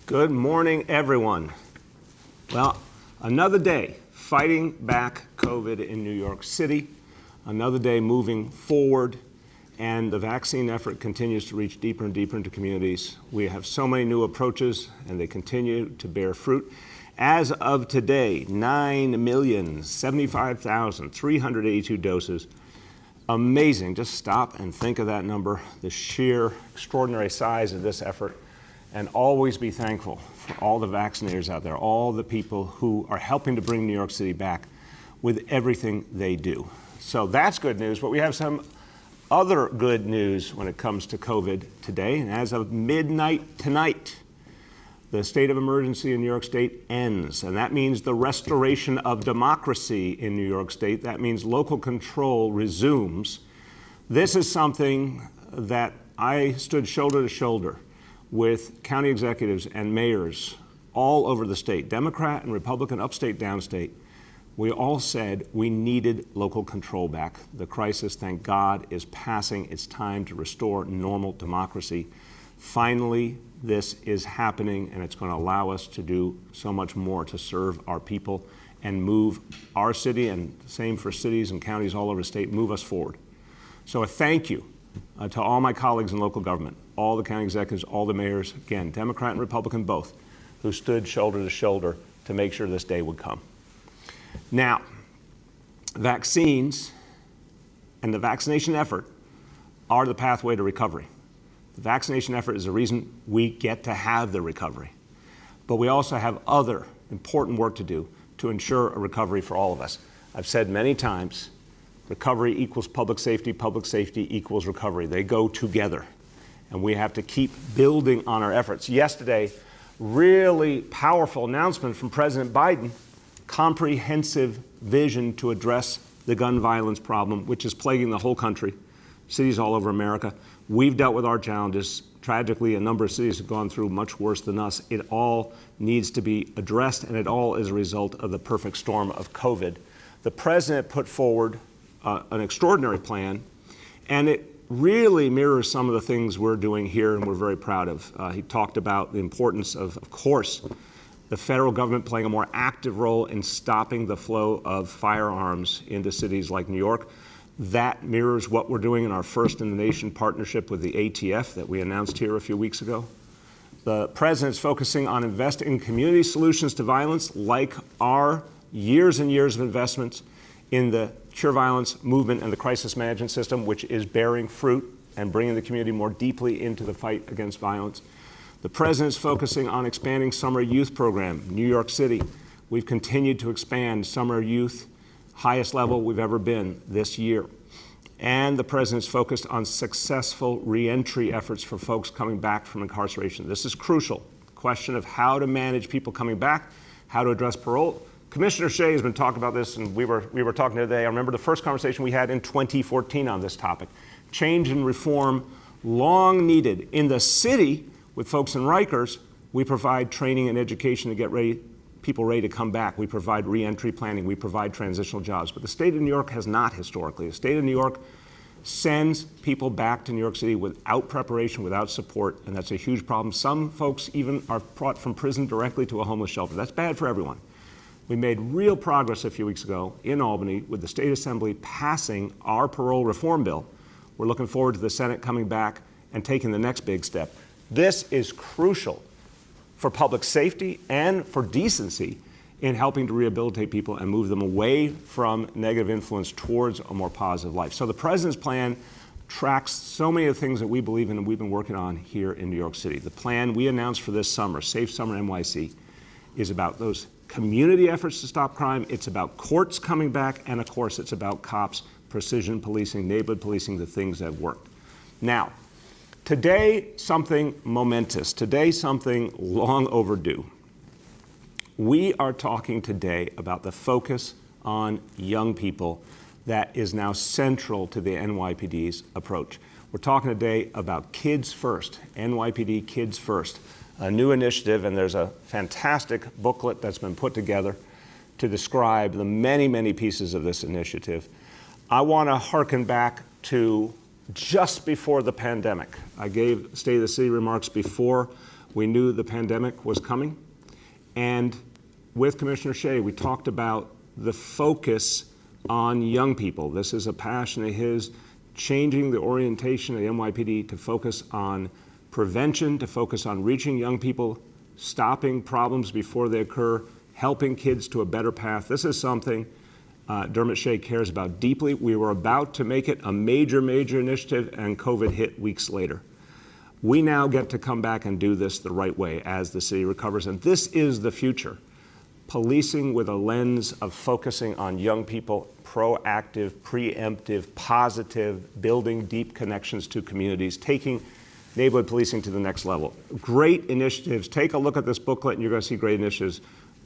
Good morning, everyone. Well, another day fighting back COVID in New York City, another day moving forward, and the vaccine effort continues to reach deeper and deeper into communities. We have so many new approaches, and they continue to bear fruit. As of today, 9,075,382 doses. Amazing. Just stop and think of that number, the sheer extraordinary size of this effort. And always be thankful for all the vaccinators out there, all the people who are helping to bring New York City back with everything they do. So that's good news, but we have some other good news when it comes to COVID today. And as of midnight tonight, the state of emergency in New York State ends. And that means the restoration of democracy in New York State. That means local control resumes. This is something that I stood shoulder to shoulder with county executives and mayors all over the state, Democrat and Republican, upstate, downstate. We all said we needed local control back. The crisis, thank God, is passing. It's time to restore normal democracy. Finally, this is happening, and it's going to allow us to do so much more to serve our people and move our city, and same for cities and counties all over the state, move us forward. So a thank you to all my colleagues in local government, all the county executives, all the mayors, again, Democrat and Republican both, who stood shoulder to shoulder to make sure this day would come. Now, vaccines and the vaccination effort are the pathway to recovery. The vaccination effort is the reason we get to have the recovery. But we also have other important work to do to ensure a recovery for all of us. I've said many times, recovery equals public safety equals recovery. They go together. And we have to keep building on our efforts. Yesterday, really powerful announcement from President Biden, comprehensive vision to address the gun violence problem, which is plaguing the whole country, cities all over America. We've dealt with our challenges. Tragically, a number of cities have gone through much worse than us. It all needs to be addressed, and it all is a result of the perfect storm of COVID. The president put forward an extraordinary plan, and it really mirrors some of the things we're doing here and we're very proud of. He talked about the importance of course, the federal government playing a more active role in stopping the flow of firearms into cities like New York. That mirrors what we're doing in our first in the nation partnership with the ATF that we announced here a few weeks ago. The president's focusing on investing in community solutions to violence, like our years and years of investments in the Cure Violence movement and the crisis management system, which is bearing fruit and bringing the community more deeply into the fight against violence. The president's focusing on expanding summer youth program, New York City. We've continued to expand summer youth, highest level we've ever been this year. And the president's focused on successful reentry efforts for folks coming back from incarceration. This is crucial. The question of how to manage people coming back, how to address parole. Commissioner Shea has been talking about this, and we were talking today. I remember the first conversation we had in 2014 on this topic. Change and reform, long needed. In the city, with folks in Rikers, we provide training and education to get people ready to come back. We provide reentry planning. We provide transitional jobs. But the state of New York has not historically. The state of New York sends people back to New York City without preparation, without support, and that's a huge problem. Some folks even are brought from prison directly to a homeless shelter. That's bad for everyone. We made real progress a few weeks ago in Albany with the State Assembly passing our parole reform bill. We're looking forward to the Senate coming back and taking the next big step. This is crucial for public safety and for decency in helping to rehabilitate people and move them away from negative influence towards a more positive life. So the president's plan tracks so many of the things that we believe in and we've been working on here in New York City. The plan we announced for this summer, Safe Summer NYC, is about those community efforts to stop crime. It's about courts coming back, and of course it's about cops, precision policing, neighborhood policing, the things that have worked. Now, today something momentous, today something long overdue. We are talking today about the focus on young people that is now central to the NYPD's approach. We're talking today about Kids First, NYPD Kids First, a new initiative, and there's a fantastic booklet that's been put together to describe the many, many pieces of this initiative. I want to hearken back to just before the pandemic. I gave State of the City remarks before We knew the pandemic was coming. And with Commissioner Shea, we talked about the focus on young people. This is a passion of his, changing the orientation of the NYPD to focus on prevention, to focus on reaching young people, stopping problems before they occur, helping kids to a better path. This is something Dermot Shea cares about deeply. We were about to make it a major, major initiative, and COVID hit weeks later. We now get to come back and do this the right way as the city recovers, and this is the future. Policing with a lens of focusing on young people, proactive, preemptive, positive, building deep connections to communities, taking neighborhood policing to the next level. Great initiatives. Take a look at this booklet and you're going to see great initiatives.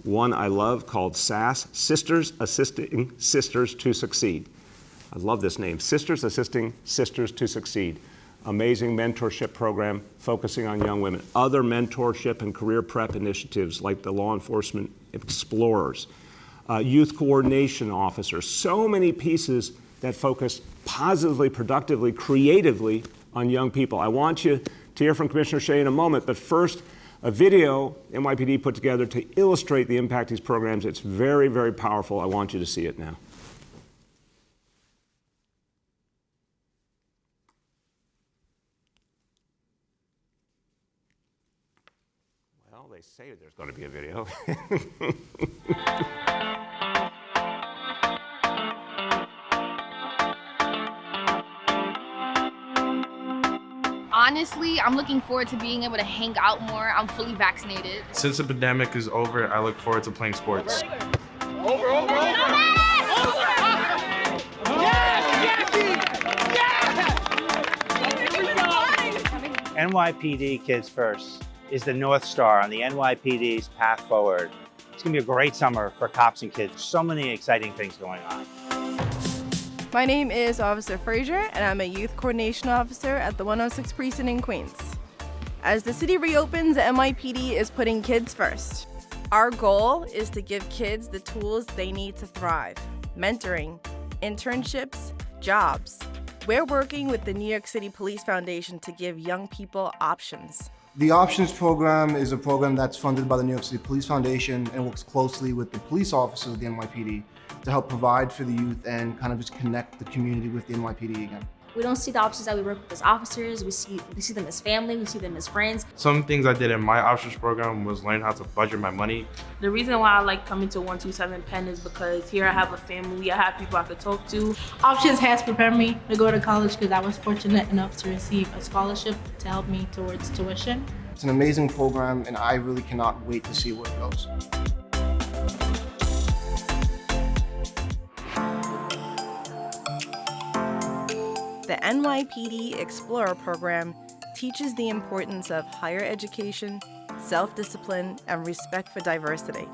One I love called SAS, Sisters Assisting Sisters to Succeed. I love this name, Sisters Assisting Sisters to Succeed. Amazing mentorship program focusing on young women. Other mentorship and career prep initiatives like the Law Enforcement Explorers, Youth Coordination Officers. So many pieces that focus positively, productively, creatively on young people. I want you to hear from Commissioner Shea in a moment, but first, a video NYPD put together to illustrate the impact of these programs. It's very, very powerful. I want you to see it now. Well, they say there's going to be a video. Honestly, I'm looking forward to being able to hang out more. I'm fully vaccinated. Since the pandemic is over, I look forward to playing sports. NYPD Kids First is the North Star on the NYPD's path forward. It's gonna be a great summer for cops and kids. So many exciting things going on. My name is Officer Frazier, and I'm a Youth Coordination Officer at the 106 Precinct in Queens. As the city reopens, the NYPD is putting kids first. Our goal is to give kids the tools they need to thrive: mentoring, internships, jobs. We're working with the New York City Police Foundation to give young people options. The Options program is a program that's funded by the New York City Police Foundation and works closely with the police officers of the NYPD to help provide for the youth and kind of just connect the community with the NYPD again. We don't see the officers that we work with as officers. We see them as family. We see them as friends. Some things I did in my options program was learn how to budget my money. The reason why I like coming to 127 Penn is because here I have a family. I have people I could talk to. Options has prepared me to go to college because I was fortunate enough to receive a scholarship to help me towards tuition. It's an amazing program, and I really cannot wait to see where it goes. The NYPD Explorer program teaches the importance of higher education, self-discipline, and respect for diversity.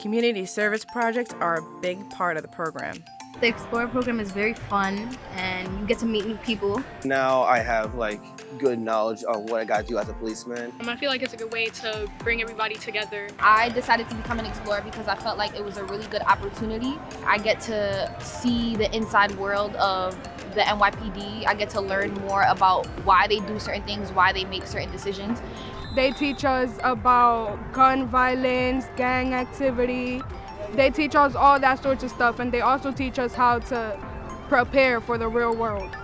Community service projects are a big part of the program. The Explorer program is very fun, and you get to meet new people. Now I have good knowledge on what I got to do as a policeman. I feel like it's a good way to bring everybody together. I decided to become an Explorer because I felt like it was a really good opportunity. I get to see the inside world of the NYPD. I get to learn more about why they do certain things, why they make certain decisions. They teach us about gun violence, gang activity. They teach us all that sorts of stuff, and they also teach us how to prepare for the real world.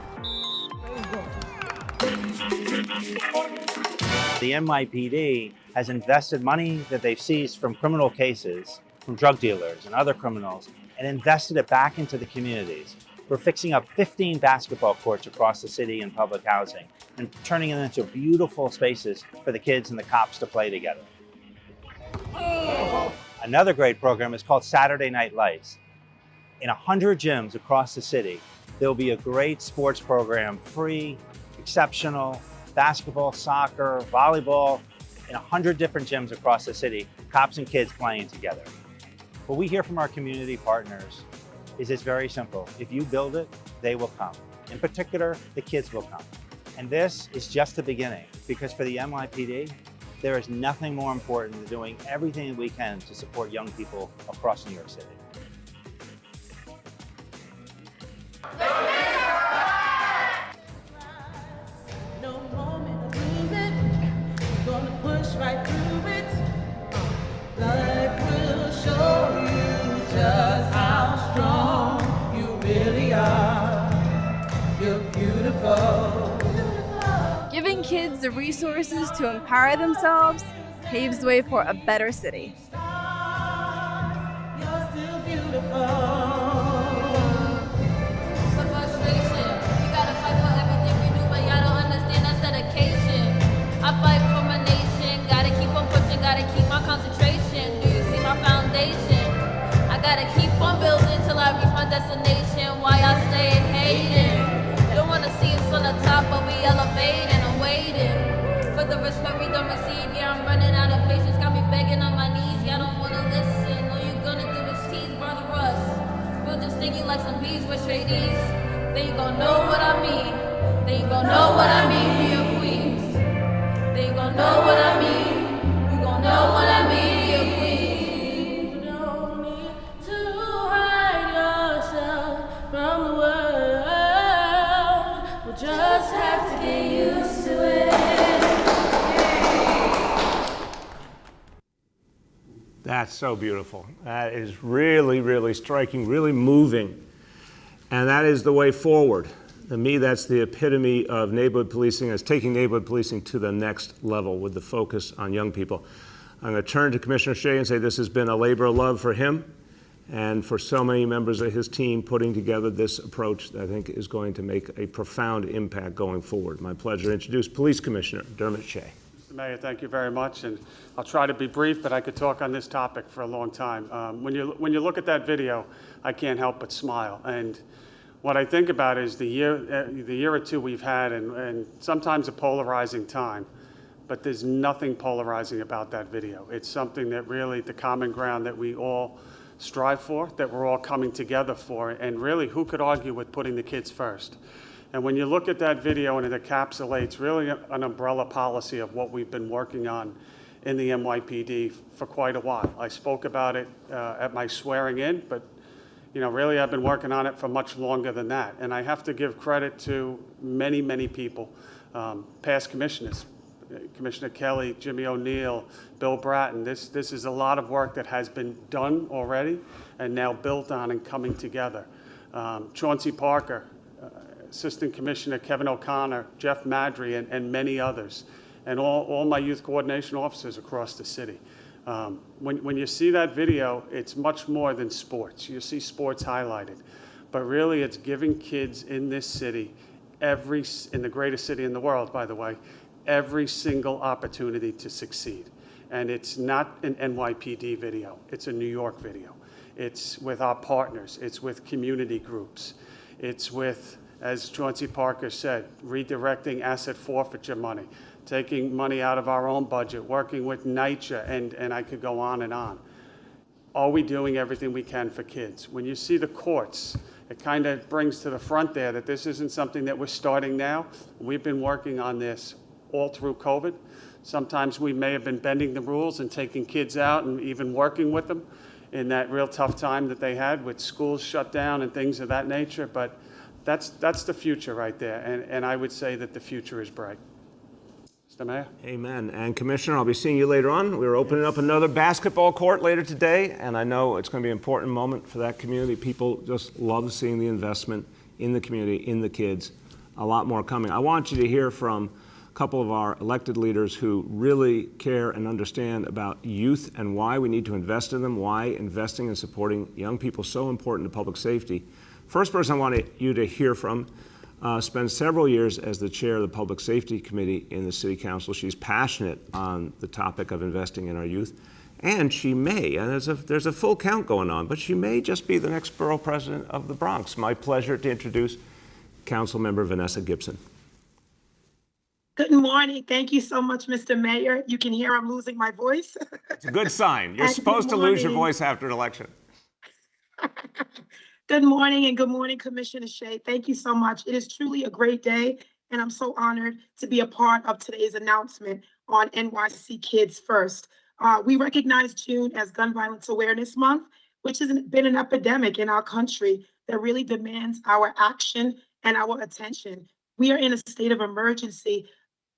The NYPD has invested money that they've seized from criminal cases, from drug dealers and other criminals, and invested it back into the communities. We're fixing up 15 basketball courts across the city in public housing and turning them into beautiful spaces for the kids and the cops to play together. Another great program is called Saturday Night Lights. In 100 gyms across the city, there'll be a great sports program, free, exceptional, basketball, soccer, volleyball, in 100 different gyms across the city, cops and kids playing together. What we hear from our community partners is it's very simple. If you build it, they will come. In particular, the kids will come. And this is just the beginning, because for the NYPD, there is nothing more important than doing everything we can to support young people across New York City. No moment of losing, gonna push right through it. Life will show you just how strong you really are. You're beautiful. Giving kids the resources to empower themselves paves the way for a better city. You're still beautiful. For frustration, we gotta fight for everything we do, but y'all don't understand that's dedication. I fight for my nation, gotta keep on pushing, gotta keep my concentration. Do you see my foundation? I gotta keep on building till I reach my destination. Why I stay hating? Don't wanna see us on the top, but we elevating. I'm waiting for the respect we don't receive. Yeah, I'm running out of patience, got me begging on my knees. Y'all don't wanna listen. All you gonna do is tease, brother Russ. We'll just sting you like some bees with straight E's. Then you gon' know what I mean. Then you gon' know what I mean, we are queens. Then you gon' know what I mean. You gon' know what I mean, we are queens. You don't need to hide yourself from the world. We'll just have to get used to it. That's so beautiful. That is really, really striking, really moving. And that is the way forward. To me, that's the epitome of neighborhood policing. It's taking neighborhood policing to the next level with the focus on young people. I'm going to turn to Commissioner Shea and say this has been a labor of love for him and for so many members of his team putting together this approach that I think is going to make a profound impact going forward. My pleasure to introduce Police Commissioner Dermot Shea. Mr. Mayor, thank you very much, and I'll try to be brief, but I could talk on this topic for a long time. When you look at that video, I can't help but smile. And what I think about is the year or two we've had, and sometimes a polarizing time, but there's nothing polarizing about that video. It's something that really, the common ground that we all strive for, that we're all coming together for, and really, who could argue with putting the kids first? And when you look at that video and it encapsulates really an umbrella policy of what we've been working on in the NYPD for quite a while. I spoke about it at my swearing in, but really I've been working on it for much longer than that. And I have to give credit to many, many people, past commissioners, Commissioner Kelly, Jimmy O'Neill, Bill Bratton. This is a lot of work that has been done already and now built on and coming together. Chauncey Parker, Assistant Commissioner Kevin O'Connor, Jeff Madry, and many others, and all my youth coordination officers across the city. When you see that video, it's much more than sports. You see sports highlighted, but really it's giving kids in this city, in the greatest city in the world, by the way, every single opportunity to succeed. And it's not an NYPD video, it's a New York video. It's with our partners, it's with community groups, it's with, as Chauncey Parker said, redirecting asset forfeiture money, taking money out of our own budget, working with NYCHA, and I could go on and on. Are we doing everything we can for kids? When you see the courts, it kind of brings to the front there that this isn't something that we're starting now. We've been working on this all through COVID. Sometimes we may have been bending the rules and taking kids out and even working with them in that real tough time that they had with schools shut down and things of that nature, but that's the future right there, and I would say that the future is bright. Mr. Mayor? Amen. And Commissioner, I'll be seeing you later on. We're opening up another basketball court later today, and I know it's going to be an important moment for that community. People just love seeing the investment in the community, in the kids. A lot more coming. I want you to hear from a couple of our elected leaders who really care and understand about youth and why we need to invest in them, why investing and supporting young people is so important to public safety. First person I want you to hear from spent several years as the chair of the Public Safety Committee in the City Council. She's passionate on the topic of investing in our youth. And she may, and there's a full count going on, but she may just be the next borough president of the Bronx. My pleasure to introduce Councilmember Vanessa Gibson. Good morning. Thank you so much, Mr. Mayor. You can hear I'm losing my voice. It's a good sign. You're supposed to lose your voice after an election. Good morning and good morning, Commissioner Shea. Thank you so much. It is truly a great day, and I'm so honored to be a part of today's announcement on NYC Kids First. We recognize June as Gun Violence Awareness Month, which has been an epidemic in our country that really demands our action and our attention. We are in a state of emergency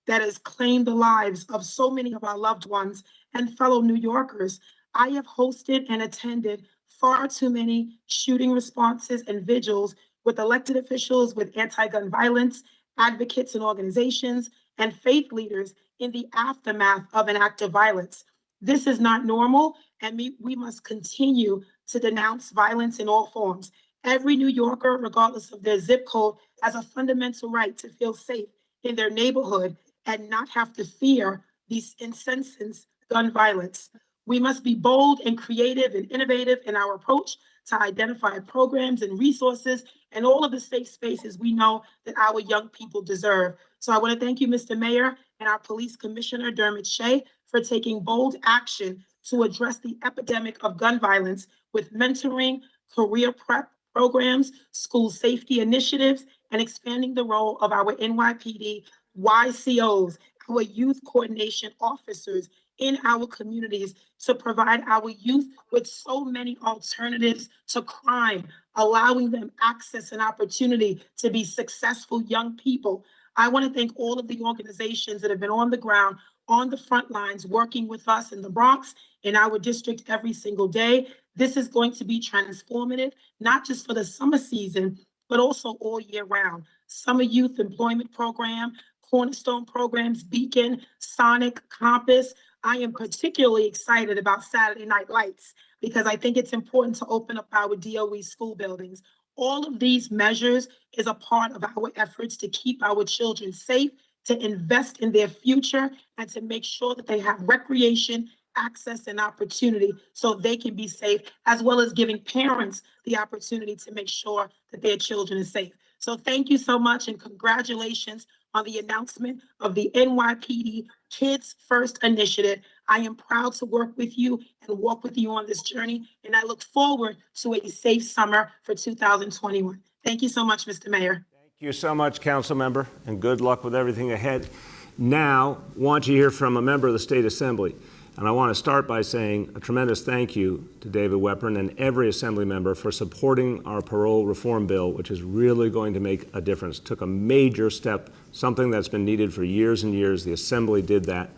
that has claimed the lives of so many of our loved ones and fellow New Yorkers. I have hosted and attended far too many shooting responses and vigils with elected officials, with anti-gun violence advocates and organizations, and faith leaders in the aftermath of an act of violence. This is not normal, and we must continue to denounce violence in all forms. Every New Yorker, regardless of their zip code, has a fundamental right to feel safe in their neighborhood and not have to fear these incessant gun violence. We must be bold and creative and innovative in our approach to identify programs and resources and all of the safe spaces we know that our young people deserve. So I want to thank you, Mr. Mayor, and our Police Commissioner, Dermot Shea, for taking bold action to address the epidemic of gun violence with mentoring, career prep programs, school safety initiatives, and expanding the role of our NYPD YCOs, our youth coordination officers in our communities, to provide our youth with so many alternatives to crime, allowing them access and opportunity to be successful young people. I want to thank all of the organizations that have been on the ground, on the front lines, working with us in the Bronx, in our district every single day. This is going to be transformative, not just for the summer season, but also all year round. Summer Youth Employment Program, Cornerstone programs, Beacon, Sonic, Compass. I am particularly excited about Saturday Night Lights because I think it's important to open up our DOE school buildings. All of these measures is a part of our efforts to keep our children safe, to invest in their future, and to make sure that they have recreation, access, and opportunity so they can be safe, as well as giving parents the opportunity to make sure that their children are safe. So thank you so much, and congratulations on the announcement of the NYPD Kids First Initiative. I am proud to work with you and walk with you on this journey, and I look forward to a safe summer for 2021. Thank you so much, Mr. Mayor. Thank you so much, Council Member, and good luck with everything ahead. Now, I want you to hear from a member of the State Assembly. And I want to start by saying a tremendous thank you to David Weprin and every Assembly member for supporting our parole reform bill, which is really going to make a difference. Took a major step, something that's been needed for years and years. The Assembly did that.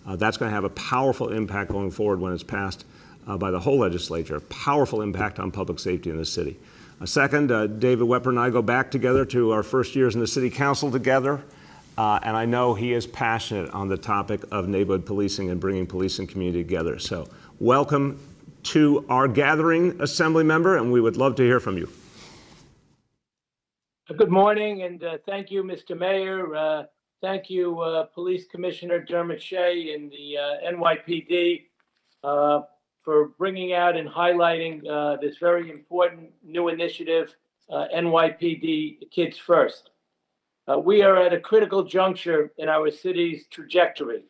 That's going to have a powerful impact going forward when it's passed by the whole legislature, powerful impact on public safety in the city. Second, David Weprin and I go back together to our first years in the City Council together. And I know he is passionate on the topic of neighborhood policing and bringing police and community together. So welcome to our gathering, Assembly Member, and we would love to hear from you. Good morning, and thank you, Mr. Mayor. Thank you, Police Commissioner Dermot Shea and the NYPD for bringing out and highlighting this very important new initiative, NYPD Kids First. We are at a critical juncture in our city's trajectory.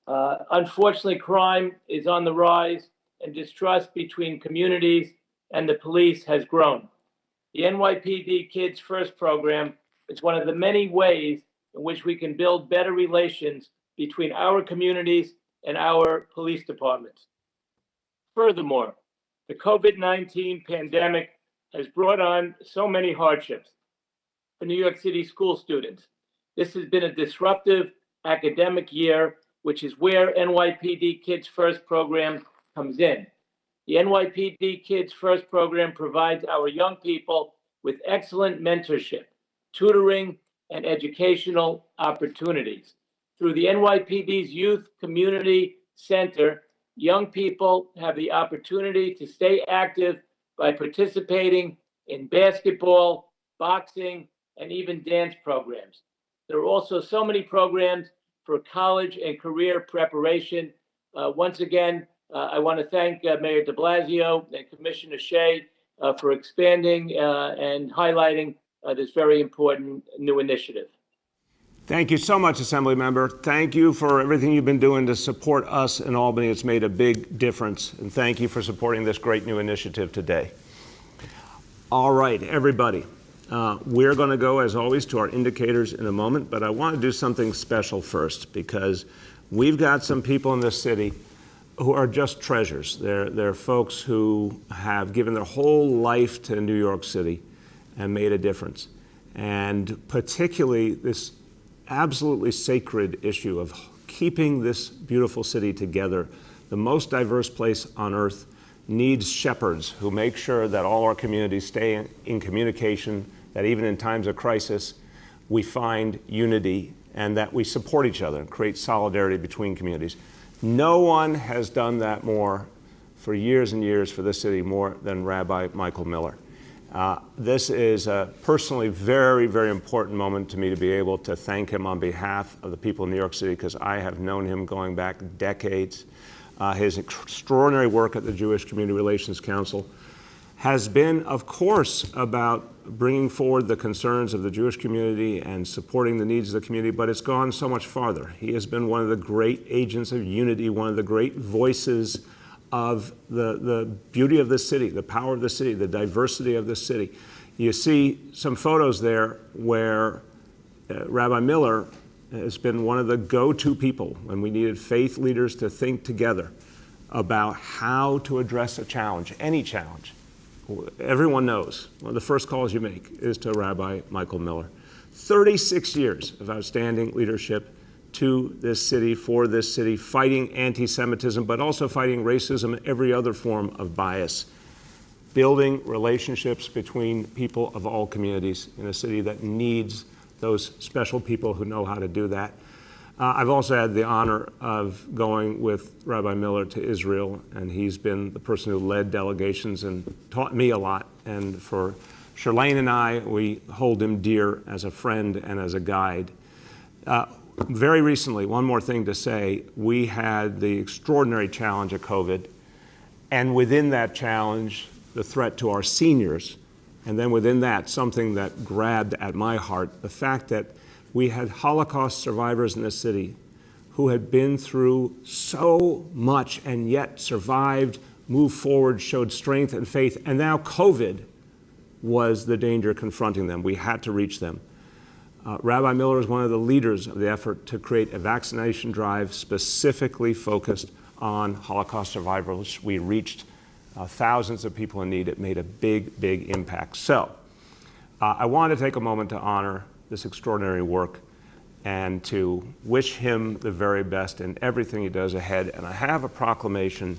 Unfortunately, crime is on the rise and distrust between communities and the police has grown. The NYPD Kids First program is one of the many ways in which we can build better relations between our communities and our police departments. Furthermore, the COVID-19 pandemic has brought on so many hardships for New York City school students. This has been a disruptive academic year, which is where NYPD Kids First program comes in. The NYPD Kids First program provides our young people with excellent mentorship, tutoring, and educational opportunities. Through the NYPD's Youth Community Center, young people have the opportunity to stay active by participating in basketball, boxing, and even dance programs. There are also so many programs for college and career preparation. Once again, I want to thank Mayor de Blasio and Commissioner Shea for expanding and highlighting this very important new initiative. Thank you so much, Assembly Member. Thank you for everything you've been doing to support us in Albany. It's made a big difference. And thank you for supporting this great new initiative today. All right, everybody. We're going to go, as always, to our indicators in a moment, but I want to do something special first because we've got some people in this city who are just treasures. They're folks who have given their whole life to New York City and made a difference. And particularly this absolutely sacred issue of keeping this beautiful city together. The most diverse place on earth needs shepherds who make sure that all our communities stay in communication, that even in times of crisis, we find unity and that we support each other and create solidarity between communities. No one has done that more for years and years for this city more than Rabbi Michael Miller. This is a personally very, very important moment to me to be able to thank him on behalf of the people in New York City, because I have known him going back decades. His extraordinary work at the Jewish Community Relations Council has been, of course, about bringing forward the concerns of the Jewish community and supporting the needs of the community, but it's gone so much farther. He has been one of the great agents of unity, one of the great voices of the beauty of the city, the power of the city, the diversity of the city. You see some photos there where Rabbi Miller has been one of the go-to people when we needed faith leaders to think together about how to address a challenge, any challenge. Everyone knows one of the first calls you make is to Rabbi Michael Miller. 36 years of outstanding leadership to this city, for this city, fighting anti-Semitism, but also fighting racism and every other form of bias, building relationships between people of all communities in a city that needs those special people who know how to do that. I've also had the honor of going with Rabbi Miller to Israel, and he's been the person who led delegations and taught me a lot. And for Charlene and I, we hold him dear as a friend and as a guide. Very recently, one more thing to say, we had the extraordinary challenge of COVID, and within that challenge, the threat to our seniors, and then within that, something that grabbed at my heart, the fact that we had Holocaust survivors in this city who had been through so much and yet survived, moved forward, showed strength and faith, and now COVID was the danger confronting them. We had to reach them. Rabbi Miller is one of the leaders of the effort to create a vaccination drive specifically focused on Holocaust survivors. We reached thousands of people in need. It made a big, big impact. So I want to take a moment to honor this extraordinary work and to wish him the very best in everything he does ahead. And I have a proclamation,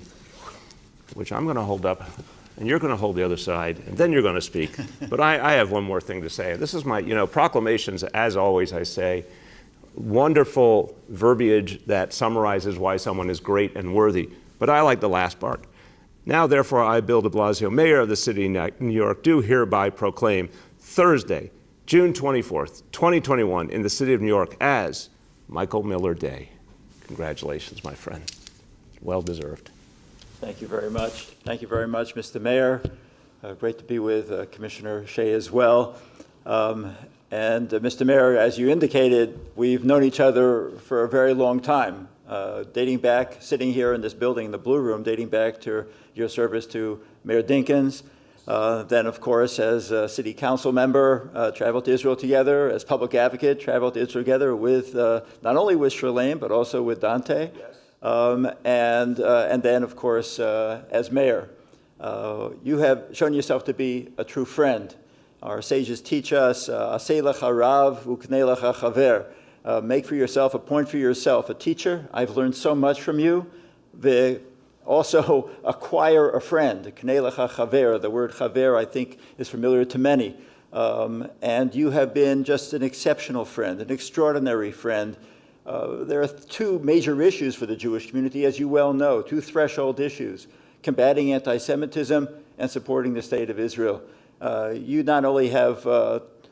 which I'm going to hold up, and you're going to hold the other side, and then you're going to speak. But I have one more thing to say. This is my, proclamations, as always, I say, wonderful verbiage that summarizes why someone is great and worthy. But I like the last part. Now, therefore, I, Bill de Blasio, Mayor of the City of New York, do hereby proclaim Thursday, June 24th, 2021, in the City of New York as Michael Miller Day. Congratulations, my friend. Well deserved. Thank you very much. Thank you very much, Mr. Mayor. Great to be with Commissioner Shea as well. Mr. Mayor, as you indicated, we've known each other for a very long time, dating back, sitting here in this building, in the Blue Room, dating back to your service to Mayor Dinkins. Then, of course, as a city council member, traveled to Israel together. As public advocate, traveled to Israel together with, not only with Charlene, but also with Dante. Yes. And then, of course, as mayor. You have shown yourself to be a true friend. Our sages teach us, Aseh lecha rav uknei lecha chaver. Make for yourself, appoint for yourself a teacher. I've learned so much from you. Also, acquire a friend. Knei lecha chaver. The word chaver, I think, is familiar to many. And you have been just an exceptional friend, an extraordinary friend. There are two major issues for the Jewish community, as you well know, two threshold issues: combating anti-Semitism and supporting the state of Israel. You not only have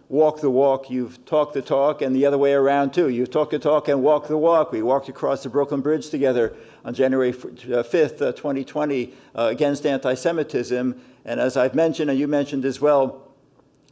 walked the walk, you've talked the talk, and the other way around too. You've talked the talk and walked the walk. We walked across the Brooklyn Bridge together on January 5th, 2020, against anti-Semitism. And as I've mentioned, and you mentioned as well,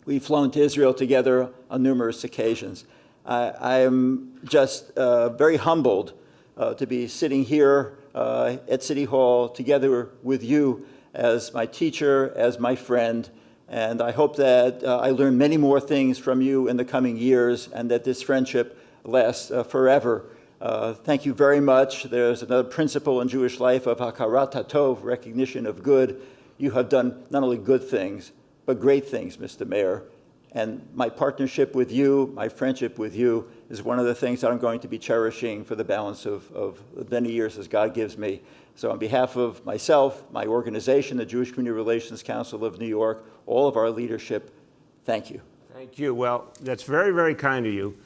we've flown to Israel together on numerous occasions. I am just very humbled to be sitting here at City Hall together with you as my teacher, as my friend. And I hope that I learn many more things from you in the coming years and that this friendship lasts forever. Thank you very much. There's another principle in Jewish life of hakarat hatov, recognition of good. You have done not only good things, but great things, Mr. Mayor. And my partnership with you, my friendship with you is one of the things that I'm going to be cherishing for the balance of many years as God gives me. So on behalf of myself, my organization, the Jewish Community Relations Council of New York, all of our leadership, thank you. Thank you. Well, that's very, very kind of you.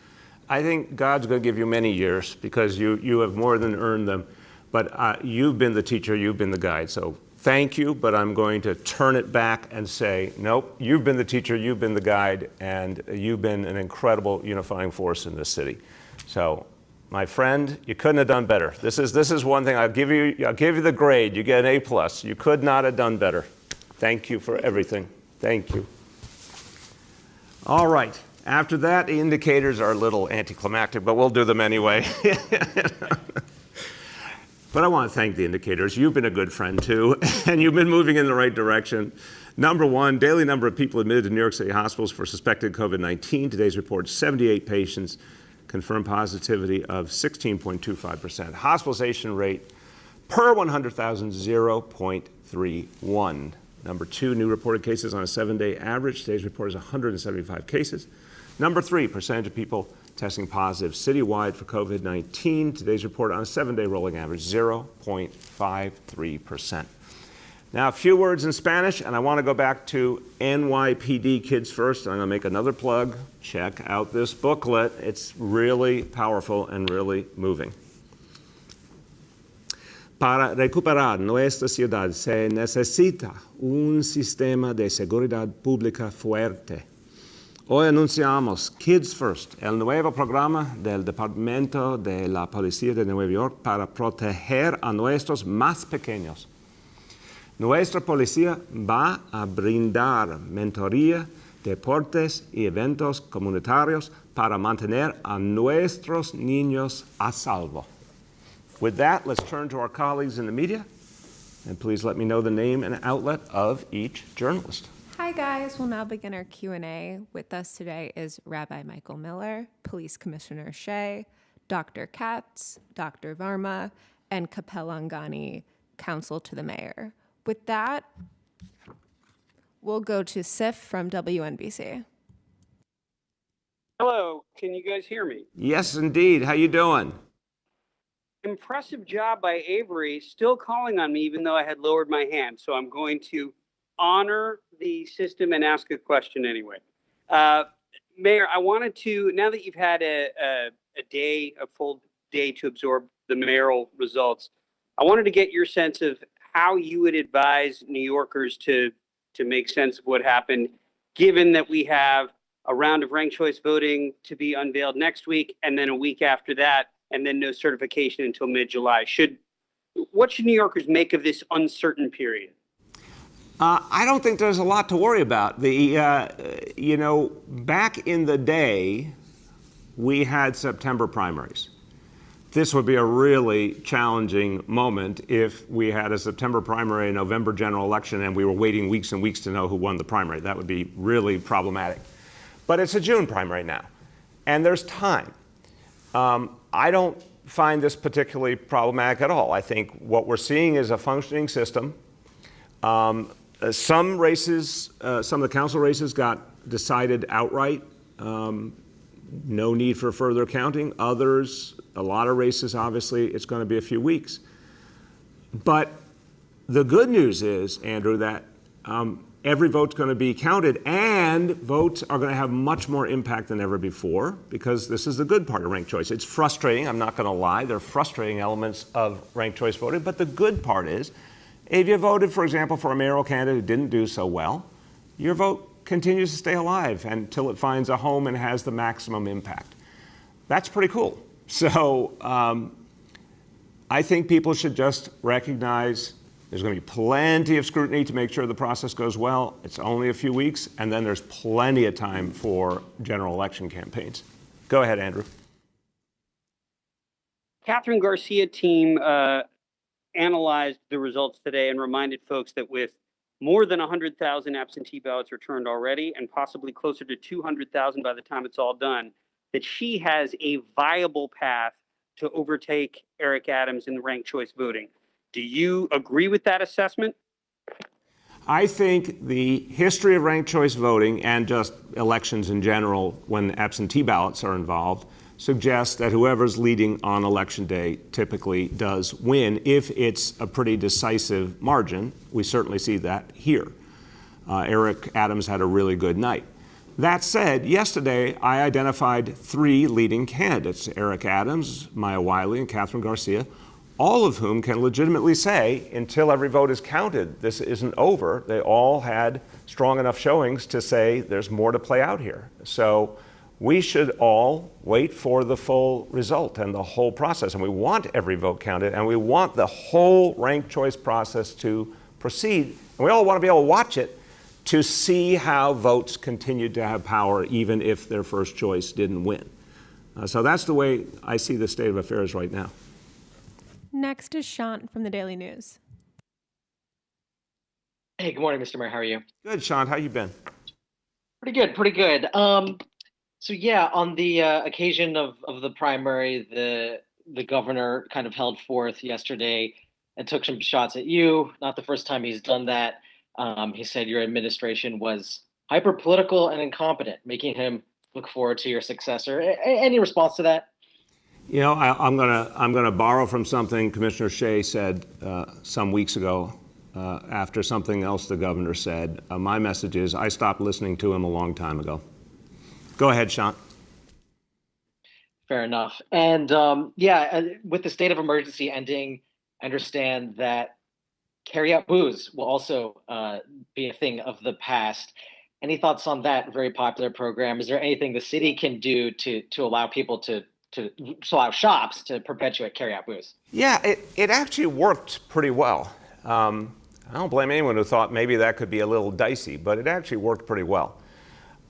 I think God's going to give you many years because you have more than earned them. But you've been the teacher, you've been the guide. So thank you, but I'm going to turn it back and say, nope, you've been the teacher, you've been the guide, and you've been an incredible unifying force in this city. So, my friend, you couldn't have done better. This is one thing. I'll give you the grade. You get an A+. You could not have done better. Thank you for everything. Thank you. All right. After that, the indicators are a little anticlimactic, but we'll do them anyway. But I want to thank the indicators. You've been a good friend too, and you've been moving in the right direction. Number one, daily number of people admitted to New York City hospitals for suspected COVID-19. Today's report, 78 patients, confirmed positivity of 16.25%. Hospitalization rate per 100,000, 0.31. Number two, new reported cases on a 7-day average. Today's report is 175 cases. Number three, percentage of people testing positive citywide for COVID-19. Today's report on a 7-day rolling average, 0.53%. Now, a few words in Spanish, and I want to go back to NYPD Kids First. I'm going to make another plug. Check out this booklet. It's really powerful and really moving. Para recuperar nuestra ciudad se necesita un sistema de seguridad pública fuerte. Hoy anunciamos Kids First, el nuevo programa del Departamento de la Policía de Nueva York para proteger a nuestros más pequeños. Nuestra policía va a brindar mentoría, deportes y eventos comunitarios para mantener a nuestros niños a salvo. With that, let's turn to our colleagues in the media, and please let me know the name and outlet of each journalist. Hi guys, we'll now begin our Q&A. With us today is Rabbi Michael Miller, Police Commissioner Shea, Dr. Katz, Dr. Varma, and Kapel Angani, Counsel to the Mayor. With that, we'll go to Sif from WNBC. Hello, can you guys hear me? Yes, indeed. How you doing? Impressive job by Avery, still calling on me even though I had lowered my hand. So I'm going to honor the system and ask a question anyway. Mayor, I wanted to, now that you've had a full day to absorb the mayoral results, I wanted to get your sense of how you would advise New Yorkers to make sense of what happened, given that we have a round of ranked choice voting to be unveiled next week, and then a week after that, and then no certification until mid-July. What should New Yorkers make of this uncertain period? I don't think there's a lot to worry about. Back in the day, we had September primaries. This would be a really challenging moment if we had a September primary, a November general election, and we were waiting weeks and weeks to know who won the primary. That would be really problematic. But it's a June primary now, and there's time. I don't find this particularly problematic at all. I think what we're seeing is a functioning system. Some races, some of the council races got decided outright. No need for further counting. Others, a lot of races, obviously, it's going to be a few weeks. But the good news is, Andrew, that every vote's going to be counted, and votes are going to have much more impact than ever before, because this is the good part of ranked choice. It's frustrating, I'm not going to lie. There are frustrating elements of ranked choice voting, but the good part is, if you voted, for example, for a mayoral candidate who didn't do so well, your vote continues to stay alive until it finds a home and has the maximum impact. That's pretty cool. So I think people should just recognize there's going to be plenty of scrutiny to make sure the process goes well. It's only a few weeks, and then there's plenty of time for general election campaigns. Go ahead, Andrew. Catherine Garcia team analyzed the results today and reminded folks that with more than 100,000 absentee ballots returned already, and possibly closer to 200,000 by the time it's all done, that she has a viable path to overtake Eric Adams in the ranked choice voting. Do you agree with that assessment? I think the history of ranked choice voting and just elections in general, when absentee ballots are involved, suggests that whoever's leading on election day typically does win if it's a pretty decisive margin. We certainly see that here. Eric Adams had a really good night. That said, yesterday I identified 3 leading candidates, Eric Adams, Maya Wiley, and Catherine Garcia, all of whom can legitimately say, until every vote is counted, this isn't over. They all had strong enough showings to say there's more to play out here. So we should all wait for the full result and the whole process. And we want every vote counted, and we want the whole ranked choice process to proceed. And we all want to be able to watch it to see how votes continue to have power, even if their first choice didn't win. So that's the way I see the state of affairs right now. Next is Shant from the Daily News. Hey, good morning, Mr. Mayor. How are you? Good, Shant. How you been? Pretty good, pretty good. So yeah, on the occasion of the primary, the governor kind of held forth yesterday and took some shots at you. Not the first time he's done that. He said your administration was hyper-political and incompetent, making him look forward to your successor. Any response to that? You know, I'm gonna borrow from something Commissioner Shea said some weeks ago after something else the governor said. My message is I stopped listening to him a long time ago. Go ahead, Shant. Fair enough. And with the state of emergency ending, I understand that carry-out booze will also be a thing of the past. Any thoughts on that very popular program? Is there anything the city can do to allow people to allow shops to perpetuate carry-out booze? Yeah, it actually worked pretty well. I don't blame anyone who thought maybe that could be a little dicey, but it actually worked pretty well.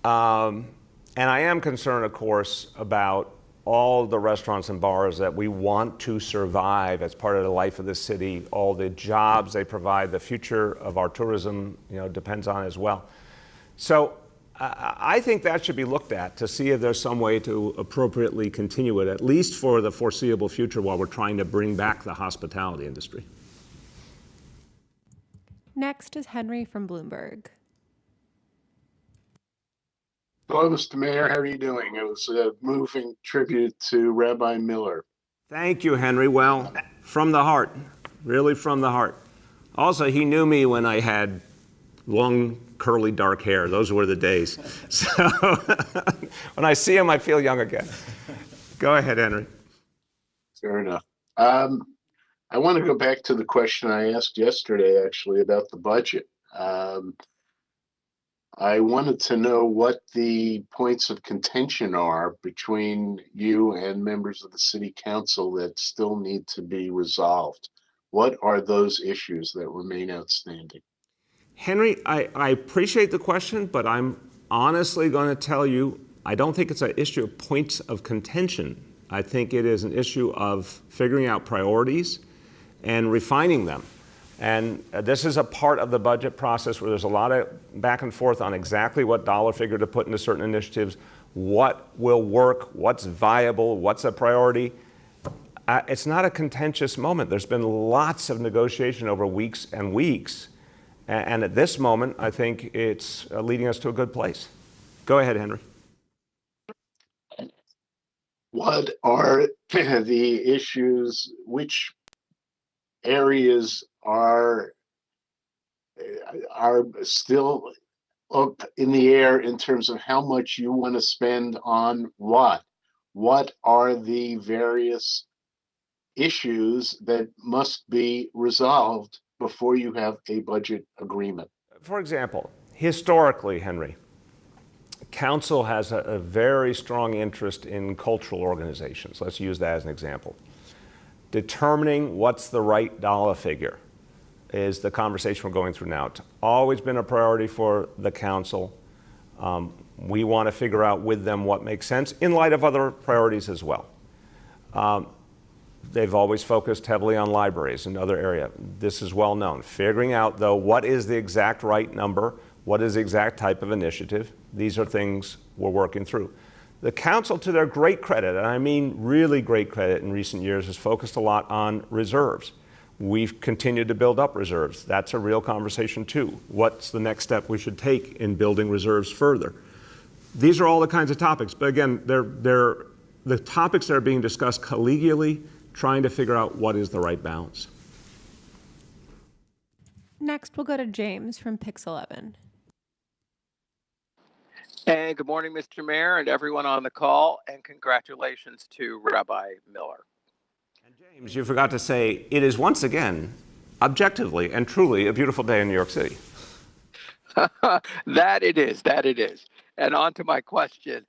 And I am concerned, of course, about all the restaurants and bars that we want to survive as part of the life of the city, all the jobs they provide, the future of our tourism, depends on as well. So I think that should be looked at to see if there's some way to appropriately continue it, at least for the foreseeable future while we're trying to bring back the hospitality industry. Next is Henry from Bloomberg. Hello, Mr. Mayor. How are you doing? It was a moving tribute to Rabbi Miller. Thank you, Henry. Well, from the heart, really from the heart. Also, he knew me when I had long, curly, dark hair. Those were the days. So when I see him, I feel young again. Go ahead, Henry. Fair enough. I want to go back to the question I asked yesterday, actually, about the budget. I wanted to know what the points of contention are between you and members of the city council that still need to be resolved. What are those issues that remain outstanding? Henry, I appreciate the question, but I'm honestly going to tell you, I don't think it's an issue of points of contention. I think it is an issue of figuring out priorities and refining them. And this is a part of the budget process where there's a lot of back and forth on exactly what dollar figure to put into certain initiatives, what will work, what's viable, what's a priority. It's not a contentious moment. There's been lots of negotiation over weeks and weeks. And at this moment, I think it's leading us to a good place. Go ahead, Henry. What are the issues? Which areas are still up in the air in terms of how much you want to spend on what? What are the various issues that must be resolved before you have a budget agreement? For example, historically, Henry, council has a very strong interest in cultural organizations. Let's use that as an example. Determining what's the right dollar figure is the conversation we're going through now. It's always been a priority for the council. We want to figure out with them what makes sense in light of other priorities as well. They've always focused heavily on libraries and other areas. This is well known. Figuring out, though, what is the exact right number, what is the exact type of initiative, these are things we're working through. The council, to their great credit, and I mean really great credit in recent years, has focused a lot on reserves. We've continued to build up reserves. That's a real conversation too. What's the next step we should take in building reserves further? These are all the kinds of topics, but again, they're the topics that are being discussed collegially, trying to figure out what is the right balance. Next, we'll go to James from Pix 11. And good morning, Mr. Mayor and everyone on the call, and congratulations to Rabbi Miller. James, you forgot to say, it is once again, objectively and truly, a beautiful day in New York City. That it is. And on to my question.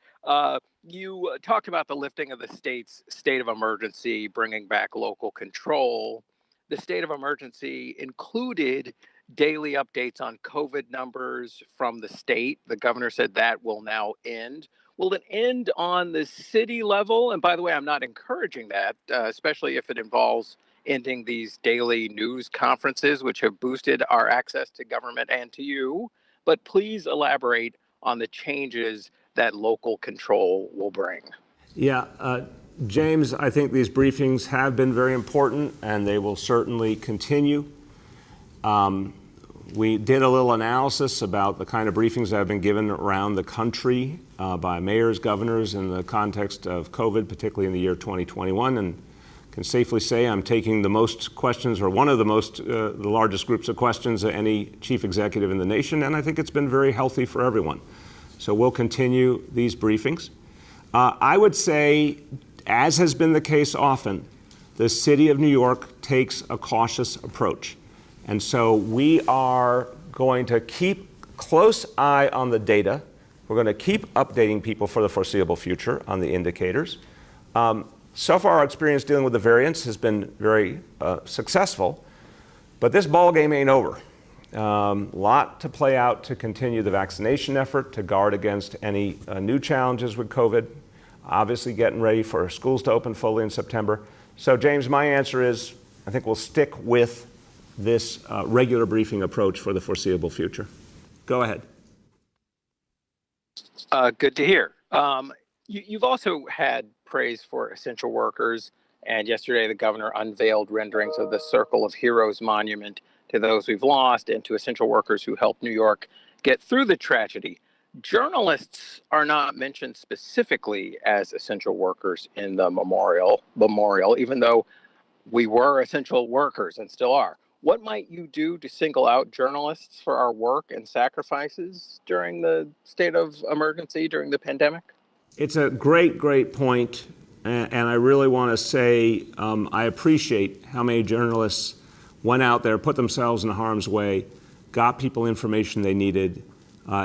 You talked about the lifting of the state's state of emergency, bringing back local control. The state of emergency included daily updates on COVID numbers from the state. The governor said that will now end. Will it end on the city level? And by the way, I'm not encouraging that, especially if it involves ending these daily news conferences, which have boosted our access to government and to you. But please elaborate on the changes that local control will bring. Yeah, James, I think these briefings have been very important, and they will certainly continue. We did a little analysis about the kind of briefings that have been given around the country by mayors, governors in the context of COVID, particularly in the year 2021, and can safely say I'm taking the most questions, or one of the largest groups of questions of any chief executive in the nation, and I think it's been very healthy for everyone. So we'll continue these briefings. I would say, as has been the case often, the city of New York takes a cautious approach. And so we are going to keep close eye on the data. We're going to keep updating people for the foreseeable future on the indicators. So far, our experience dealing with the variants has been very successful, but this ball game ain't over. Lot to play out to continue the vaccination effort, to guard against any new challenges with COVID, obviously getting ready for schools to open fully in September. So James, my answer is, I think we'll stick with this regular briefing approach for the foreseeable future. Go ahead. Good to hear. You've also had praise for essential workers, and yesterday the governor unveiled renderings of the Circle of Heroes monument to those we've lost and to essential workers who helped New York get through the tragedy. Journalists are not mentioned specifically as essential workers in the memorial, even though we were essential workers and still are. What might you do to single out journalists for our work and sacrifices during the state of emergency, during the pandemic? It's a great point, and I really want to say I appreciate how many journalists went out there, put themselves in harm's way, got people information they needed.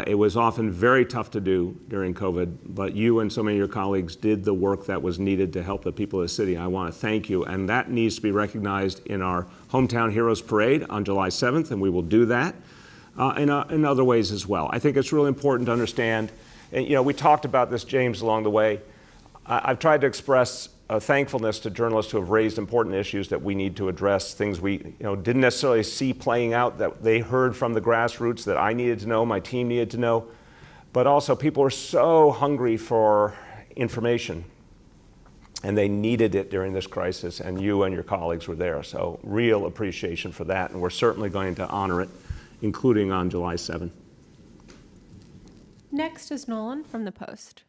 It was often very tough to do during COVID, but you and so many of your colleagues did the work that was needed to help the people of the city. I want to thank you, and that needs to be recognized in our Hometown Heroes Parade on July 7th, and we will do that in other ways as well. I think it's really important to understand, and we talked about this, James, along the way. I've tried to express thankfulness to journalists who have raised important issues that we need to address, things we didn't necessarily see playing out, that they heard from the grassroots that I needed to know, my team needed to know. But also people are so hungry for information, and they needed it during this crisis, and you and your colleagues were there. So real appreciation for that, and we're certainly going to honor it, including on July 7th. Next is Nolan from The Post.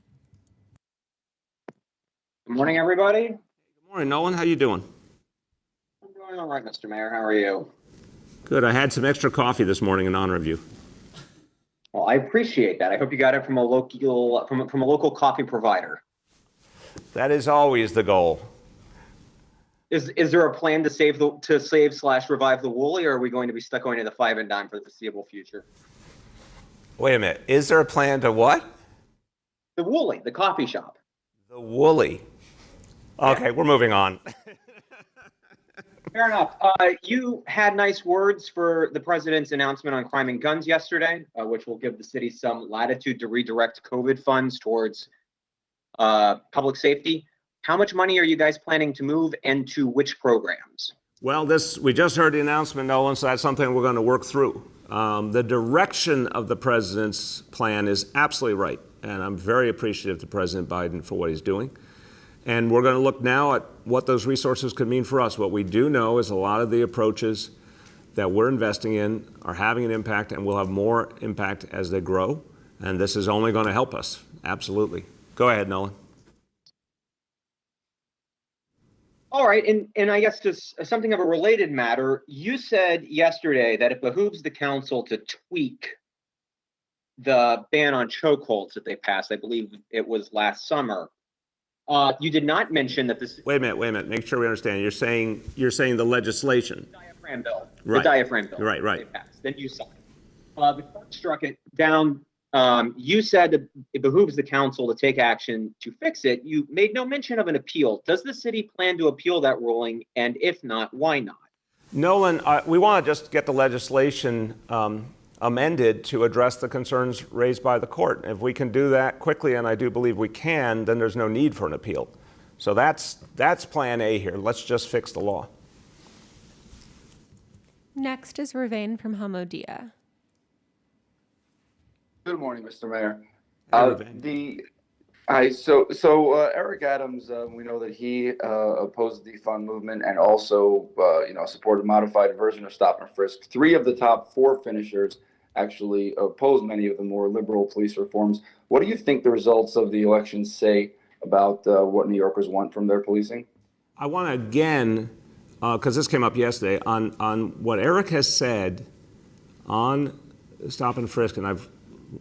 Good morning, everybody. Good morning, Nolan. How you doing? I'm doing all right, Mr. Mayor. How are you? Good. I had some extra coffee this morning in honor of you. Well, I appreciate that. I hope you got it from a local coffee provider. That is always the goal. Is there a plan to save/revive the Woolly, or are we going to be stuck going to the Five and Dime for the foreseeable future? Wait a minute. Is there a plan to what? The Woolly, the coffee shop. The Woolly. Okay, we're moving on. Fair enough. You had nice words for the president's announcement on crime and guns yesterday, which will give the city some latitude to redirect COVID funds towards public safety. How much money are you guys planning to move, and to which programs? Well, we just heard the announcement, Nolan, so that's something we're going to work through. The direction of the president's plan is absolutely right, and I'm very appreciative to President Biden for what he's doing. And we're going to look now at what those resources could mean for us. What we do know is a lot of the approaches that we're investing in are having an impact, and will have more impact as they grow. And this is only going to help us. Absolutely. Go ahead, Nolan. All right, and I guess just something of a related matter, you said yesterday that it behooves the council to tweak the ban on chokeholds that they passed. I believe it was last summer. You did not mention that this. Wait a minute. Make sure we understand. You're saying the legislation. Diaphragm bill. Right. The diaphragm bill. Right. They passed. Then you signed. The court struck it down. You said it behooves the council to take action to fix it. You made no mention of an appeal. Does the city plan to appeal that ruling? And if not, why not? Nolan, we want to just get the legislation amended to address the concerns raised by the court. If we can do that quickly, and I do believe we can, then there's no need for an appeal. So that's plan A here. Let's just fix the law. Next is Ravain from Hamodia. Good morning, Mr. Mayor. Hi, Eric Adams, we know that he opposed the defund movement and also, supported a modified version of stop and frisk. 3 of the top 4 finishers actually opposed many of the more liberal police reforms. What do you think the results of the election say about what New Yorkers want from their policing? I want to again, because this came up yesterday, on what Eric has said on stop and frisk, and I've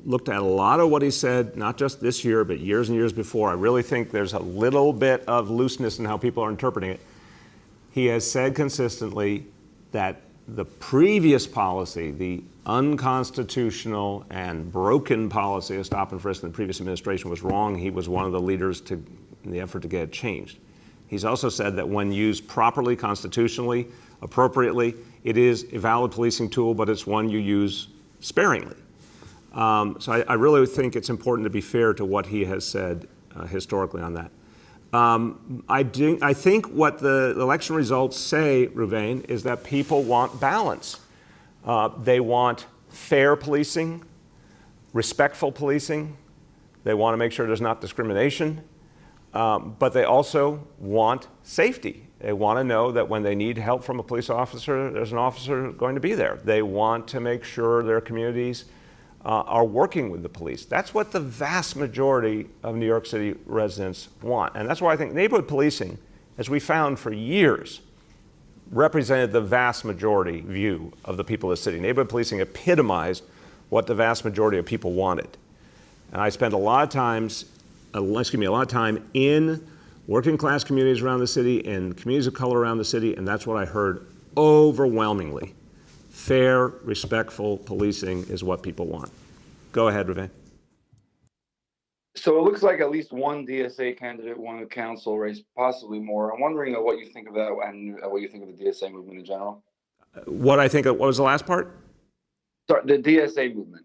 looked at a lot of what he said, not just this year, but years and years before. I really think there's a little bit of looseness in how people are interpreting it. He has said consistently that the previous policy, the unconstitutional and broken policy of stop and frisk in the previous administration was wrong. He was one of the leaders in the effort to get it changed. He's also said that when used properly, constitutionally, appropriately, it is a valid policing tool, but it's one you use sparingly. So I really think it's important to be fair to what he has said historically on that. I think what the election results say, Ravain, is that people want balance. They want fair policing, respectful policing. They want to make sure there's not discrimination, but they also want safety. They want to know that when they need help from a police officer, there's an officer going to be there. They want to make sure their communities are working with the police. That's what the vast majority of New York City residents want. And that's why I think neighborhood policing, as we found for years, represented the vast majority view of the people of the city. Neighborhood policing epitomized what the vast majority of people wanted. And I spent a lot of time in working class communities around the city and communities of color around the city, and that's what I heard overwhelmingly. Fair, respectful policing is what people want. Go ahead, Ravain. So it looks like at least one DSA candidate won the council race, possibly more. I'm wondering what you think of that and what you think of the DSA movement in general. What was the last part? Sorry, the DSA movement.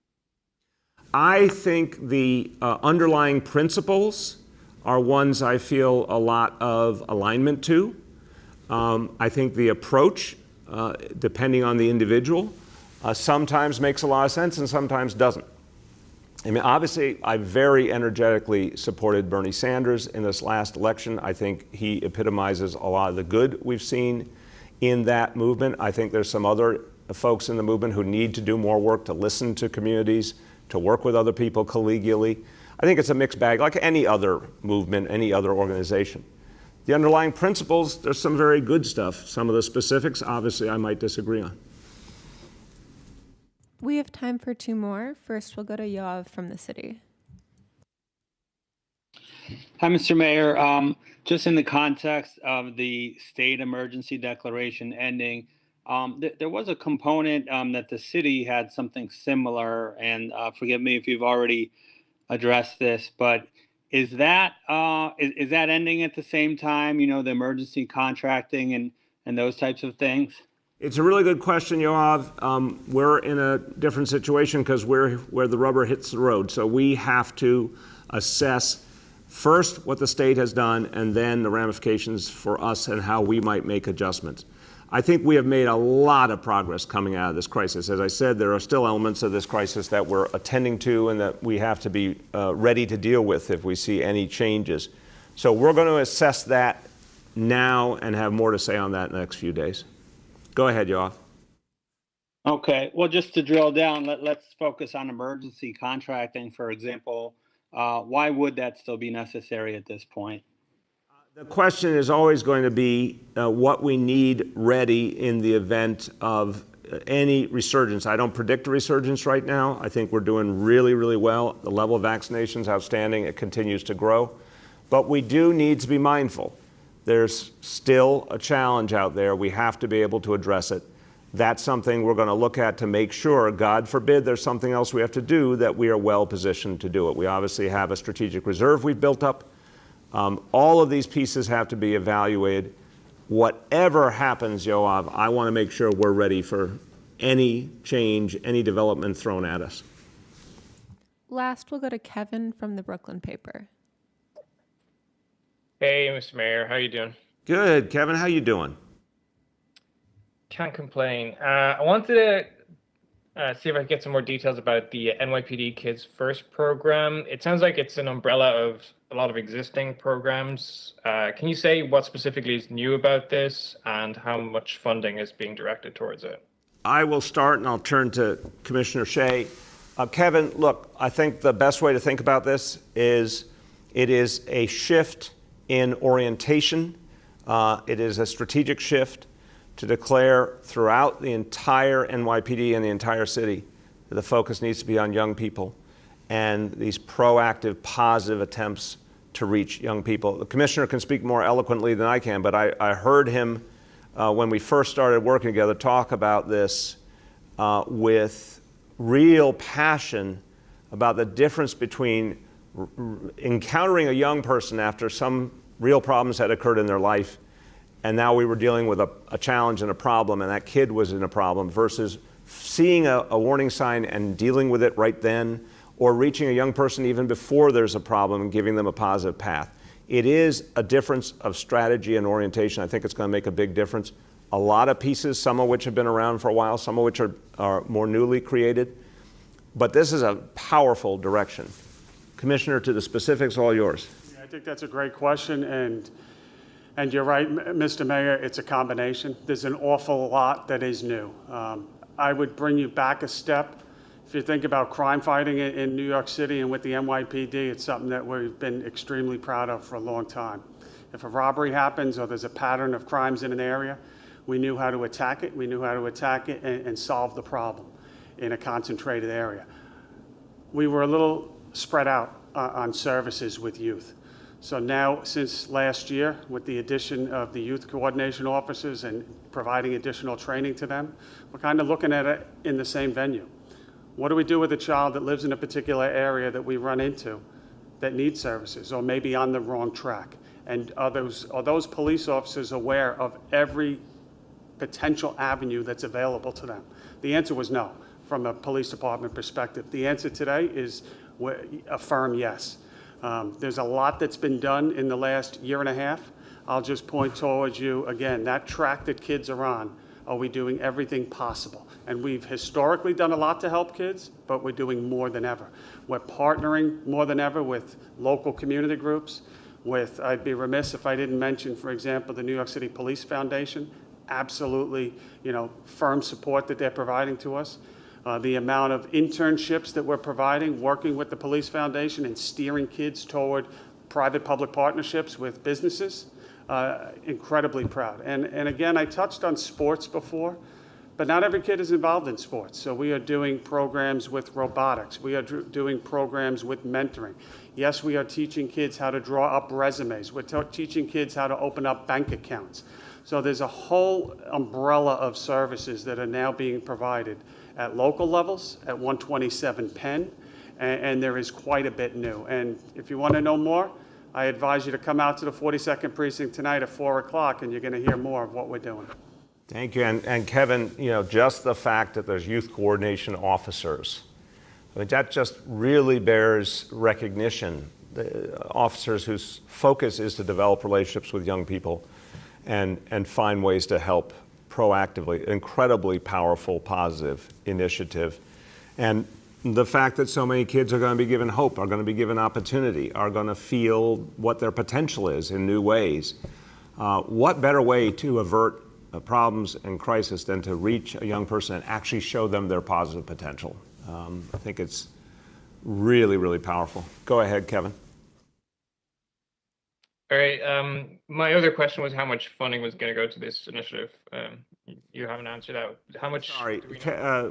I think the underlying principles are ones I feel a lot of alignment to. I think the approach, depending on the individual, sometimes makes a lot of sense and sometimes doesn't. I mean, obviously, I very energetically supported Bernie Sanders in this last election. I think he epitomizes a lot of the good we've seen in that movement. I think there's some other folks in the movement who need to do more work to listen to communities, to work with other people collegially. I think it's a mixed bag, like any other movement, any other organization. The underlying principles, there's some very good stuff. Some of the specifics, obviously, I might disagree on. We have time for 2 more. First, we'll go to Yoav from the city. Hi, Mr. Mayor. Just in the context of the state emergency declaration ending, there was a component that the city had something similar, and forgive me if you've already addressed this, but is that ending at the same time, the emergency contracting and those types of things? It's a really good question, Yoav. We're in a different situation because we're where the rubber hits the road. So we have to assess first what the state has done and then the ramifications for us and how we might make adjustments. I think we have made a lot of progress coming out of this crisis. As I said, there are still elements of this crisis that we're attending to and that we have to be ready to deal with if we see any changes. So we're going to assess that now and have more to say on that in the next few days. Go ahead, Yoav. Okay, well, just to drill down, let's focus on emergency contracting, for example. Why would that still be necessary at this point? The question is always going to be what we need ready in the event of any resurgence. I don't predict a resurgence right now. I think we're doing really, really well. The level of vaccination is outstanding. It continues to grow. But we do need to be mindful. There's still a challenge out there. We have to be able to address it. That's something we're going to look at to make sure, God forbid there's something else we have to do, that we are well positioned to do it. We obviously have a strategic reserve we've built up. All of these pieces have to be evaluated. Whatever happens, Yoav, I want to make sure we're ready for any change, any development thrown at us. Last, we'll go to Kevin from the Brooklyn paper. Hey, Mr. Mayor, how you doing? Good, Kevin. How you doing? Can't complain. I wanted to see if I could get some more details about the NYPD Kids First program. It sounds like it's an umbrella of a lot of existing programs. Can you say what specifically is new about this and how much funding is being directed towards it? I will start and I'll turn to Commissioner Shea. Kevin, look, I think the best way to think about this is it is a shift in orientation. It is a strategic shift to declare throughout the entire NYPD and the entire city that the focus needs to be on young people and these proactive, positive attempts to reach young people. The commissioner can speak more eloquently than I can, but I heard him when we first started working together talk about this with real passion about the difference between encountering a young person after some real problems had occurred in their life, and now we were dealing with a challenge and a problem, and that kid was in a problem, versus seeing a warning sign and dealing with it right then, or reaching a young person even before there's a problem and giving them a positive path. It is a difference of strategy and orientation. I think it's going to make a big difference. A lot of pieces, some of which have been around for a while, some of which are more newly created. But this is a powerful direction. Commissioner, to the specifics, all yours. Yeah, I think that's a great question. And you're right, Mr. Mayor, it's a combination. There's an awful lot that is new. I would bring you back a step. If you think about crime fighting in New York City and with the NYPD, it's something that we've been extremely proud of for a long time. If a robbery happens or there's a pattern of crimes in an area, we knew how to attack it. We knew how to attack it and solve the problem in a concentrated area. We were a little spread out on services with youth. So now, since last year, with the addition of the youth coordination officers and providing additional training to them, we're kind of looking at it in the same venue. What do we do with a child that lives in a particular area that we run into that needs services or maybe on the wrong track? And are those police officers aware of every potential avenue that's available to them? The answer was no, from a police department perspective. The answer today is a firm yes. There's a lot that's been done in the last year and a half. I'll just point towards you again, that track that kids are on. Are we doing everything possible? And we've historically done a lot to help kids, but we're doing more than ever. We're partnering more than ever with local community groups, I'd be remiss if I didn't mention, for example, the New York City Police Foundation. Absolutely, firm support that they're providing to us. The amount of internships that we're providing, working with the Police Foundation and steering kids toward private-public partnerships with businesses, incredibly proud. And again, I touched on sports before, but not every kid is involved in sports. So we are doing programs with robotics. We are doing programs with mentoring. Yes, we are teaching kids how to draw up resumes. We're teaching kids how to open up bank accounts. So there's a whole umbrella of services that are now being provided at local levels, at 127 Penn, and there is quite a bit new. And if you want to know more, I advise you to come out to the 42nd Precinct tonight at 4 o'clock, and you're going to hear more of what we're doing. Thank you. And Kevin, just the fact that there's youth coordination officers, I mean, that just really bears recognition. The officers whose focus is to develop relationships with young people and find ways to help proactively. Incredibly powerful, positive initiative. And the fact that so many kids are going to be given hope, are going to be given opportunity, are going to feel what their potential is in new ways. What better way to avert problems and crisis than to reach a young person and actually show them their positive potential? I think it's really, really powerful. Go ahead, Kevin. All right. My other question was how much funding was going to go to this initiative. You haven't answered that. How much? Sorry,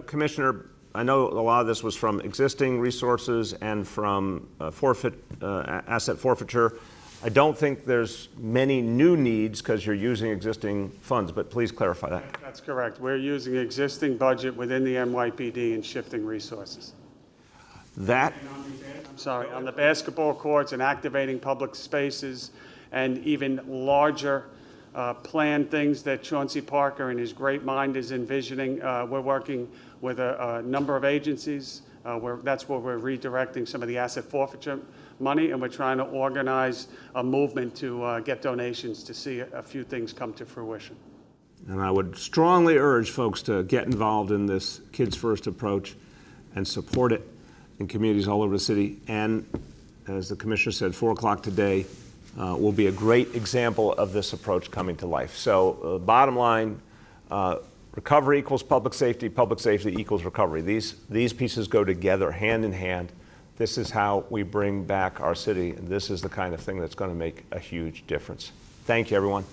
Commissioner, I know a lot of this was from existing resources and from asset forfeiture. I don't think there's many new needs because you're using existing funds, but please clarify that. That's correct. We're using existing budget within the NYPD and shifting resources. That, I'm sorry, on the basketball courts and activating public spaces and even larger planned things that Chauncey Parker in his great mind is envisioning. We're working with a number of agencies. That's where we're redirecting some of the asset forfeiture money, and we're trying to organize a movement to get donations to see a few things come to fruition. and I would strongly urge folks to get involved in this Kids First approach and support it in communities all over the city. And as the commissioner said, 4 o'clock today will be a great example of this approach coming to life. So bottom line, recovery equals public safety equals recovery. These pieces go together hand in hand. This is how we bring back our city, and this is the kind of thing that's going to make a huge difference. Thank you, everyone.